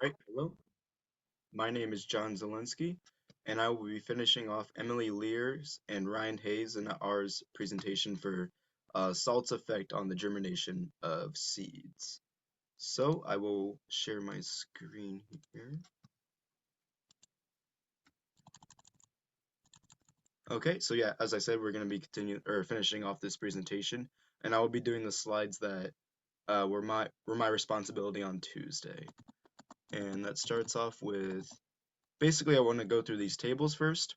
All right, hello. My name is John Zielinski, and I will be finishing off Emily Lear's and Ryan Hayes and ours presentation for salt's effect on the germination of seeds. So I will share my screen here. Okay, so yeah, as I said, we're going to be continuing or finishing off this presentation, and I will be doing the slides that were my responsibility on Tuesday. And that starts off with basically I want to go through these tables first.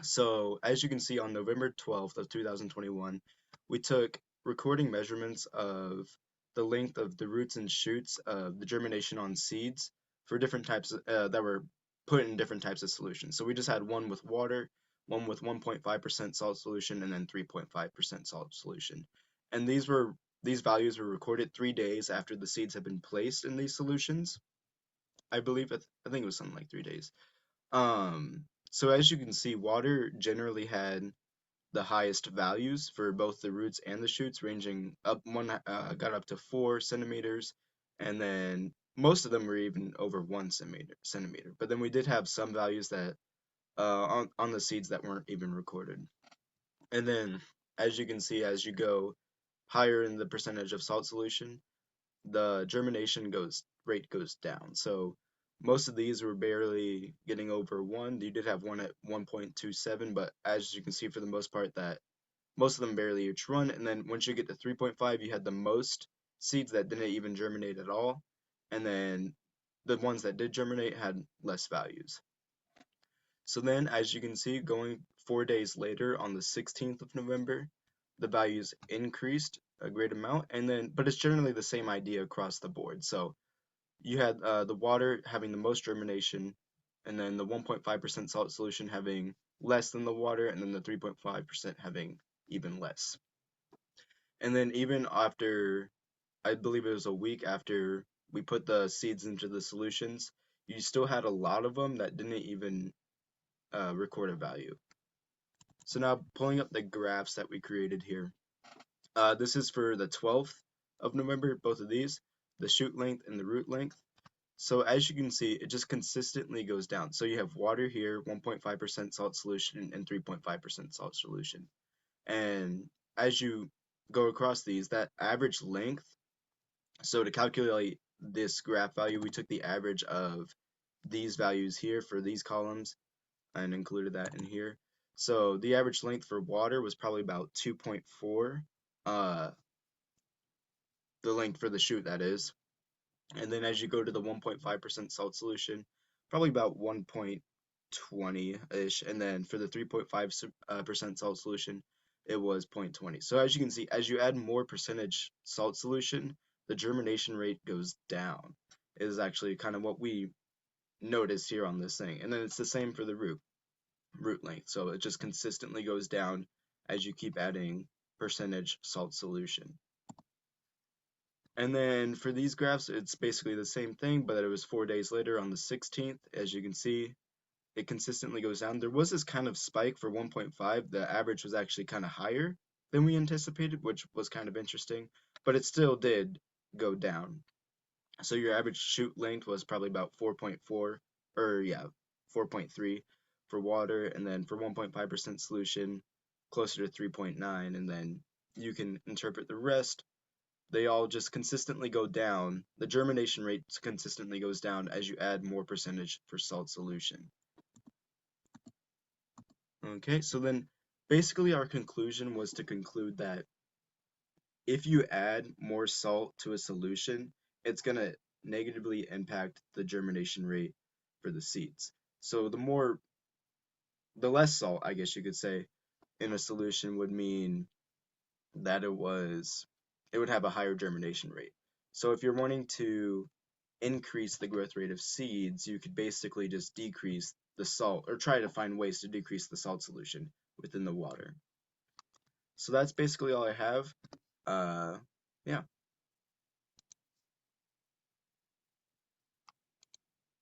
So, as you can see on November 12th of 2021, we took recording measurements of the length of the roots and shoots of the germination on seeds for different types that were put in different types of solutions. So we just had one with water, one with 1.5% salt solution, and then 3.5% salt solution. And these values were recorded 3 days after the seeds had been placed in these solutions. I believe I think it was something like 3 days. So as you can see, water generally had the highest values for both the roots and the shoots, ranging up got up to 4 centimeters, and then most of them were even over 1 centimeter. But then we did have some values that on the seeds that weren't even recorded. And then as you can see, as you go higher in the percentage of salt solution, the germination rate goes down. So most of these were barely getting over 1. You did have one at 1.27, but as you can see for the most part that most of them barely each run. And then once you get to 3.5, you had the most seeds that didn't even germinate at all. And then the ones that did germinate had less values. So then, as you can see, going 4 days later on the 16th of November, the values increased a great amount, and then, but it's generally the same idea across the board. So you had the water having the most germination, and then the 1.5% salt solution having less than the water, and then the 3.5% having even less. And then even after, I believe it was a week after we put the seeds into the solutions, you still had a lot of them that didn't even record a value. So now pulling up the graphs that we created here. This is for the 12th of November, both of these, the shoot length and the root length. So as you can see, it just consistently goes down. So you have water here, 1.5% salt solution and 3.5% salt solution. And as you go across these, that average length, so to calculate this graph value, we took the average of these values here for these columns and included that in here. So the average length for water was probably about 2.4, the length for the shoot that is. And then as you go to the 1.5% salt solution, probably about 1.20-ish. And then for the 3.5% salt solution, it was 0.20. So as you can see, as you add more percentage salt solution, the germination rate goes down. Is actually kind of what we notice here on this thing. And then it's the same for the root length. So it just consistently goes down as you keep adding percentage salt solution. And then for these graphs, it's basically the same thing, but it was 4 days later on the 16th. As you can see, it consistently goes down. There was this kind of spike for 1.5. The average was actually kind of higher than we anticipated, which was kind of interesting, but it still did go down. So your average shoot length was probably about 4.4, or yeah, 4.3 for water, and then for 1.5% solution, closer to 3.9, and then you can interpret the rest. They all just consistently go down. The germination rate consistently goes down as you add more percentage for salt solution. Okay, so then basically our conclusion was to conclude that if you add more salt to a solution, it's going to negatively impact the germination rate for the seeds. So the less salt, I guess you could say, in a solution would mean that it would have a higher germination rate. So if you're wanting to increase the growth rate of seeds, you could basically just decrease the salt or try to find ways to decrease the salt solution within the water. So that's basically all I have. Yeah.